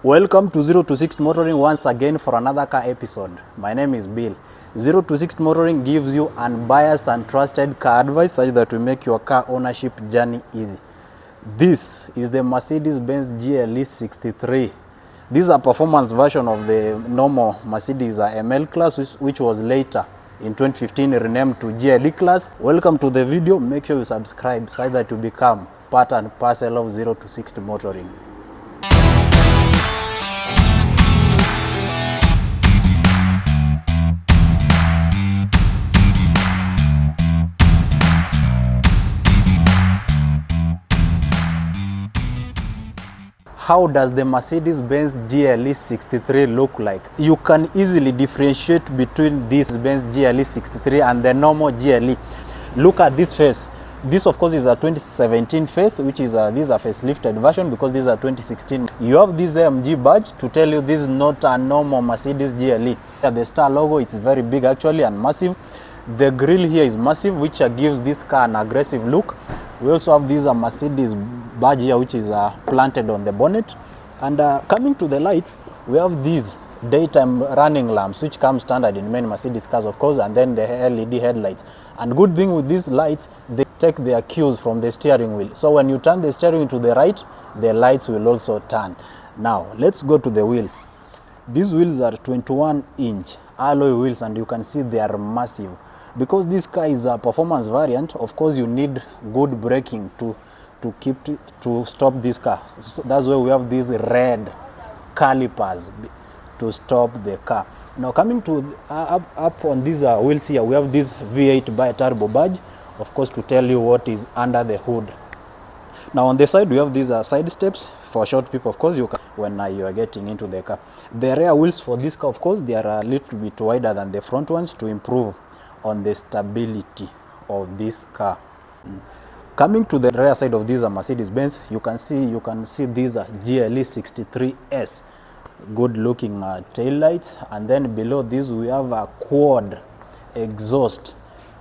Welcome to 0 to 6 Motoring once again for another car episode. My name is Bill. 0 to 6 Motoring gives you unbiased and trusted car advice such that we make your car ownership journey easy. This is the Mercedes-Benz GLE63. This is a performance version of the normal Mercedes ML class, which was later in 2015 renamed to GLE class. Welcome to the video. Make sure you subscribe so that you become part and parcel of 0 to 6 Motoring. How does the Mercedes-Benz GLE63 look like? You can easily differentiate between this Benz GLE63 and the normal GLE. Look at this face. This of course is a 2017 face, which is this is a facelifted version because this is a 2016. You have this AMG badge to tell you this is not a normal Mercedes GLE. The star logo, it's very big actually and massive. The grille here is massive, which gives this car an aggressive look. We also have this Mercedes badge here, which is planted on the bonnet. And coming to the lights, we have these daytime running lamps, which come standard in many Mercedes cars, of course, and then the LED headlights. And good thing with these lights, they take their cues from the steering wheel. So when you turn the steering wheel to the right, the lights will also turn. Now, let's go to the wheel. These wheels are 21-inch alloy wheels, and you can see they are massive. Because this car is a performance variant, of course you need good braking to stop this car. So that's why we have these red calipers to stop the car. Now coming to up on these wheels here, we have this V8 biturbo badge, of course, to tell you what is under the hood. Now on the side we have these side steps for short people, of course, you can when you are getting into the car. The rear wheels for this car, of course, they are a little bit wider than the front ones to improve on the stability of this car. Coming to the rear side of this Mercedes-Benz, you can see these GLE63s, good looking tail lights, and then below this we have a quad exhaust.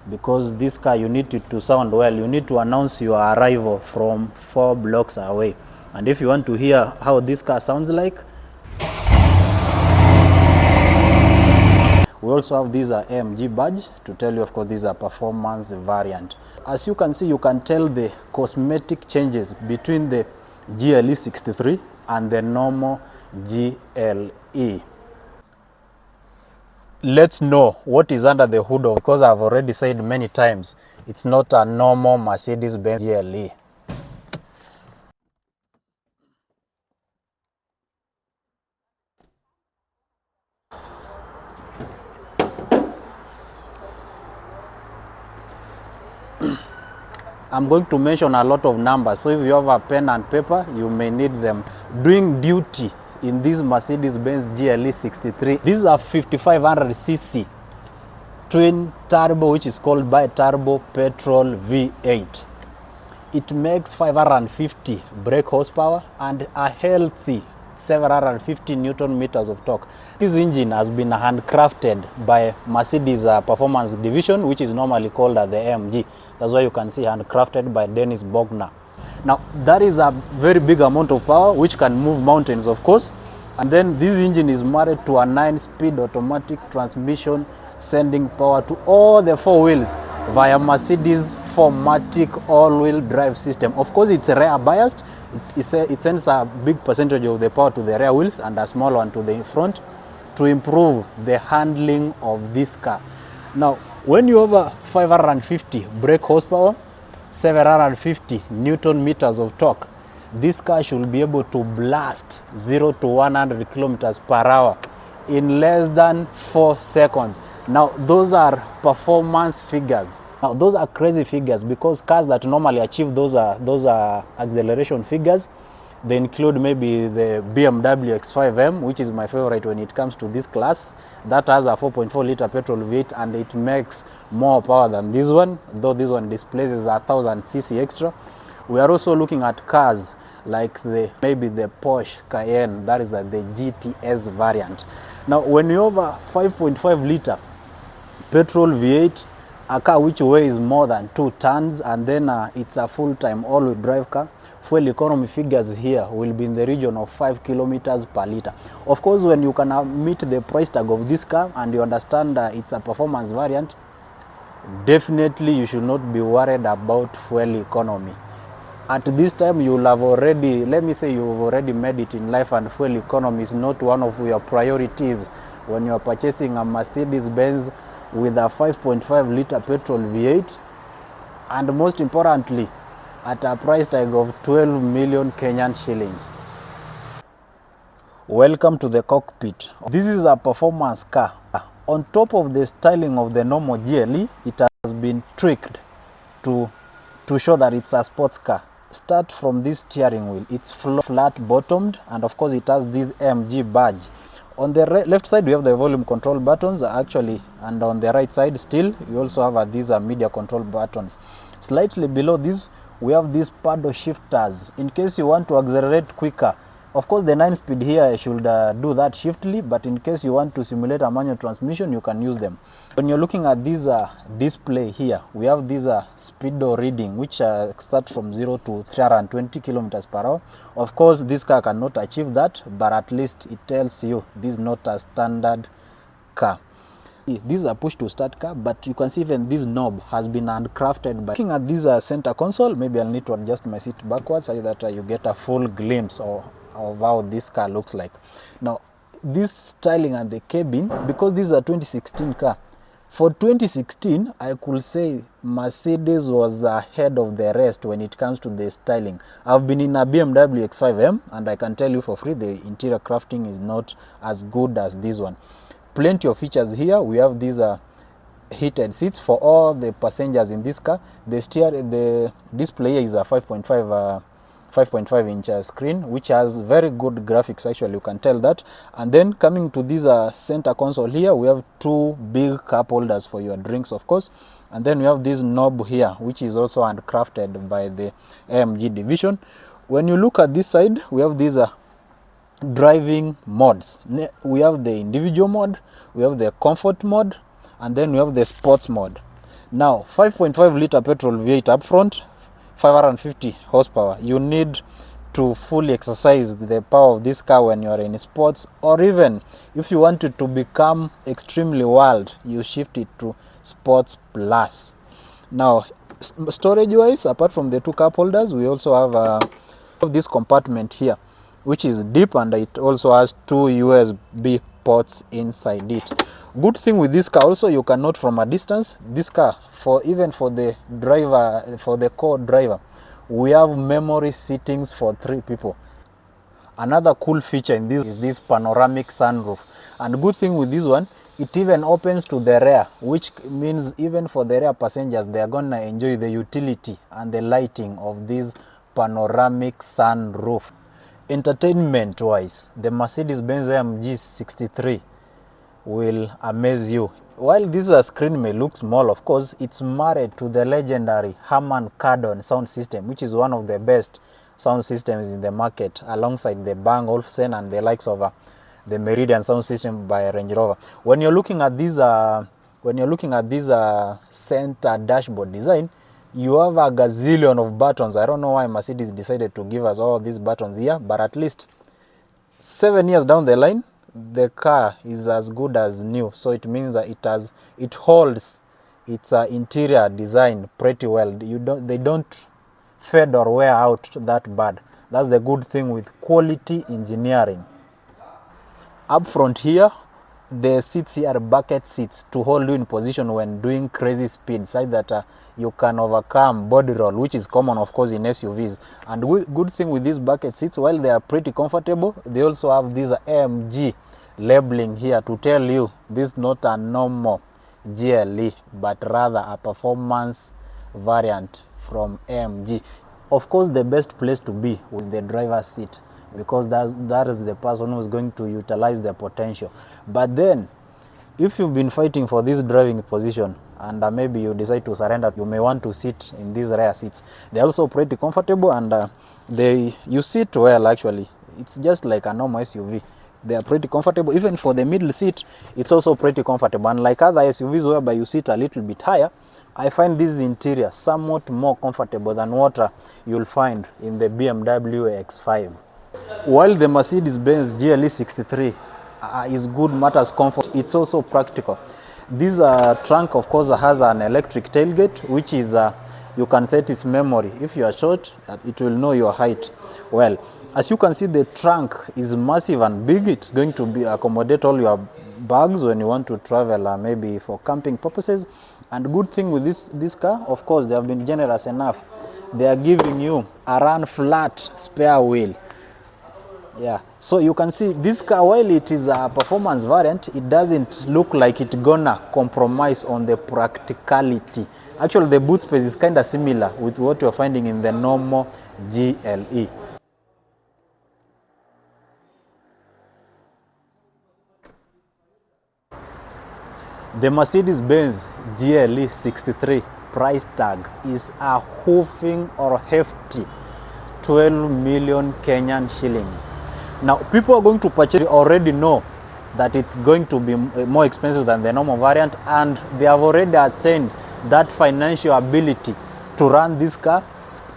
Because this car, you need it to sound well, you need to announce your arrival from 4 blocks away. And if you want to hear how this car sounds like, we also have this AMG badge to tell you, of course, this is a performance variant. As you can see, you can tell the cosmetic changes between the GLE63 and the normal GLE. Let's know what is under the hood, because I've already said many times, it's not a normal Mercedes-Benz GLE. I'm going to mention a lot of numbers, so if you have a pen and paper, you may need them. Doing duty in this Mercedes-Benz GLE63, this is a 5500cc twin turbo, which is called biturbo petrol V8. It makes 550 brake horsepower and a healthy 750 Newton meters of torque. This engine has been handcrafted by Mercedes Performance Division, which is normally called the AMG. That's why you can see handcrafted by Dennis Bogner. Now, that is a very big amount of power, which can move mountains, of course. And then this engine is married to a 9-speed automatic transmission, sending power to all the 4 wheels via Mercedes 4MATIC all-wheel drive system. Of course, it's rear biased. It sends a big percentage of the power to the rear wheels and a small one to the front to improve the handling of this car. Now, when you have a 550 brake horsepower, 750 Newton meters of torque, this car should be able to blast 0 to 100 kilometers per hour in less than 4 seconds. Now, those are performance figures. Now, those are crazy figures, because cars that normally achieve those acceleration figures, they include maybe the BMW X5M, which is my favorite when it comes to this class. That has a 4.4 liter petrol V8 and it makes more power than this one, though this one displaces 1000cc extra. We are also looking at cars like maybe the Porsche Cayenne, that is the GTS variant. Now, when you have a 5.5 liter petrol V8, a car which weighs more than 2 tons, and then it's a full-time all-wheel drive car, fuel economy figures here will be in the region of 5 kilometers per liter. Of course, when you can meet the price tag of this car and you understand it's a performance variant, definitely you should not be worried about fuel economy. At this time, you'll have already, let me say, you've already made it in life, and fuel economy is not one of your priorities when you're purchasing a Mercedes-Benz with a 5.5 liter petrol V8, and most importantly, at a price tag of 12 million Kenyan shillings. Welcome to the cockpit. This is a performance car. On top of the styling of the normal GLE, it has been tweaked to show that it's a sports car. Start from this steering wheel. It's flat bottomed, and of course it has this AMG badge. On the left side we have the volume control buttons actually, and on the right side still you also have these media control buttons. Slightly below this we have these paddle shifters in case you want to accelerate quicker. Of course the 9-speed here should do that shiftly, but in case you want to simulate a manual transmission, you can use them. When you're looking at this display here, we have this speedo reading, which starts from 0 to 320 kilometers per hour. Of course this car cannot achieve that, but at least it tells you this is not a standard car. This is a push to start car, but you can see even this knob has been handcrafted. By looking at this center console, maybe I'll need to adjust my seat backwards so that you get a full glimpse of how this car looks like. Now this styling and the cabin, because this is a 2016 car, for 2016 I could say Mercedes was ahead of the rest when it comes to the styling. I've been in a BMW X5M and I can tell you for free the interior crafting is not as good as this one. Plenty of features here. We have these heated seats for all the passengers in this car. The display is a 5.5 inch screen, which has very good graphics actually, you can tell that. And then coming to this center console here, we have two big cup holders for your drinks, of course. And then we have this knob here, which is also handcrafted by the AMG division. When you look at this side, we have these driving modes. We have the individual mode, we have the comfort mode, and then we have the sports mode. Now 5.5 liter petrol V8 up front, 550 horsepower. You need to fully exercise the power of this car when you are in sports, or even if you want it to become extremely wild, you shift it to sports plus. Now storage wise, apart from the two cup holders, we also have this compartment here, which is deep, and it also has two USB ports inside it. Good thing with this car also, you can note from a distance, this car, even for the driver, for the co-driver, we have memory seatings for 3 people. Another cool feature in this is this panoramic sunroof, and good thing with this one, it even opens to the rear, which means even for the rear passengers, they are gonna enjoy the utility and the lighting of this panoramic sunroof. Entertainment wise, the Mercedes-Benz AMG 63 will amaze you. While this screen may look small, of course it's married to the legendary Harman Kardon sound system, which is one of the best sound systems in the market, alongside the Bang Olufsen and the likes of the Meridian sound system by Range Rover. When you're looking at this center dashboard design, you have a gazillion of buttons. I don't know why Mercedes decided to give us all these buttons here, but at least 7 years down the line, the car is as good as new. So it means that it holds its interior design pretty well. They don't fade or wear out that bad. That's the good thing with quality engineering. Up front here, the seats here are bucket seats to hold you in position when doing crazy speeds, so that you can overcome body roll, which is common of course in SUVs. And good thing with these bucket seats, while they are pretty comfortable, they also have this AMG labeling here to tell you this is not a normal GLE, but rather a performance variant from AMG. Of course the best place to be is the driver's seat, because that is the person who is going to utilize their potential. But then if you've been fighting for this driving position and maybe you decide to surrender, you may want to sit in these rear seats. They're also pretty comfortable, and you sit well actually. It's just like a normal SUV. They are pretty comfortable. Even for the middle seat, it's also pretty comfortable. Unlike other SUVs whereby you sit a little bit higher, I find this interior somewhat more comfortable than what you'll find in the BMW X5. While the Mercedes-Benz GLE63 is good matters comfort, it's also practical. This trunk, of course, has an electric tailgate, which is you can set its memory. If you are short, it will know your height. Well, as you can see, the trunk is massive and big. It's going to be accommodate all your bags when you want to travel, maybe for camping purposes. And good thing with this car, of course, they have been generous enough. They are giving you a run flat spare wheel. Yeah, so you can see this car, while it is a performance variant, it doesn't look like it's gonna compromise on the practicality. Actually, the boot space is kind of similar with what you're finding in the normal GLE. The Mercedes-Benz GLE63 price tag is a hoofing or hefty 12 million Kenyan shillings. Now, people are going to purchase, already know that it's going to be more expensive than the normal variant, and they have already attained that financial ability to run this car,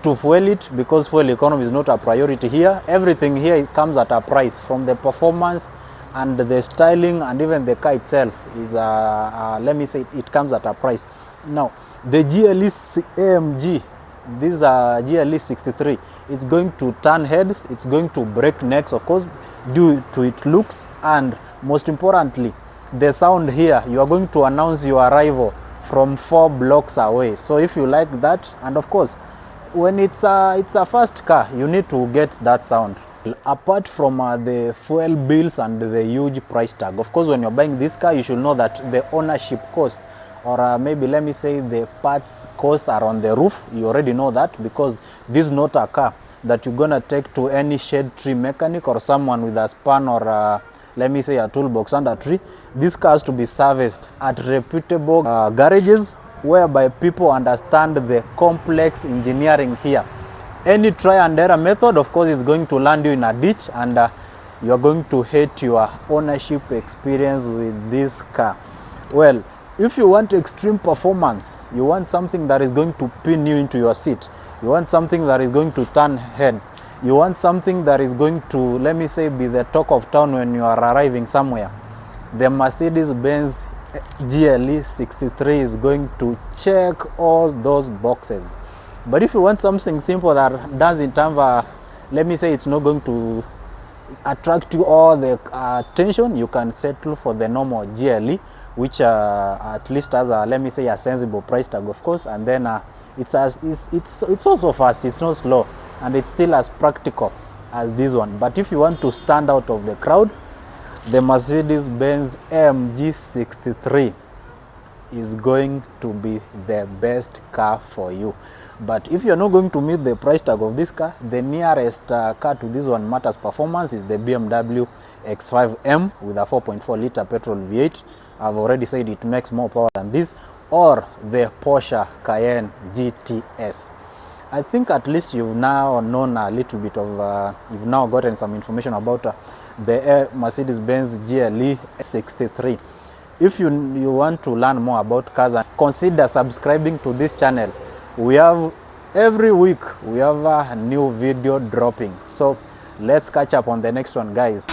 to fuel it, because fuel economy is not a priority here. Everything here comes at a price, from the performance and the styling, and even the car itself is let me say it comes at a price. Now, the AMG, this GLE63, it's going to turn heads, it's going to break necks, of course, due to its looks, and most importantly, the sound here. You are going to announce your arrival from 4 blocks away. So if you like that, and of course, when it's a fast car, you need to get that sound. Apart from the fuel bills and the huge price tag, of course, when you're buying this car, you should know that the ownership cost, or maybe let me say the parts cost, are on the roof. You already know that, because this is not a car that you're gonna take to any shade tree mechanic or someone with a span, or let me say a toolbox under a tree. This car has to be serviced at reputable garages, whereby people understand the complex engineering here. Any try and error method, of course, is going to land you in a ditch, and you're going to hate your ownership experience with this car. Well, if you want extreme performance, you want something that is going to pin you into your seat, you want something that is going to turn heads, you want something that is going to, let me say, be the talk of town when you are arriving somewhere, the Mercedes-Benz GLE63 is going to check all those boxes. But if you want something simple that doesn't have let me say, it's not going to attract you all the attention, you can settle for the normal GLE, which at least has a, let me say, a sensible price tag, of course, and then it's also fast, it's not slow, and it's still as practical as this one. But if you want to stand out of the crowd, the Mercedes-Benz AMG 63 is going to be the best car for you. But if you're not going to meet the price tag of this car, the nearest car to this one matters performance is the BMW X5M with a 4.4 liter petrol V8. I've already said it makes more power than this, or the Porsche Cayenne GTS. I think at least you've now known a little bit of, you've now gotten some information about the Mercedes-Benz GLE63. If you want to learn more about cars, consider subscribing to this channel. We have, every week, we have a new video dropping. So let's catch up on the next one, guys.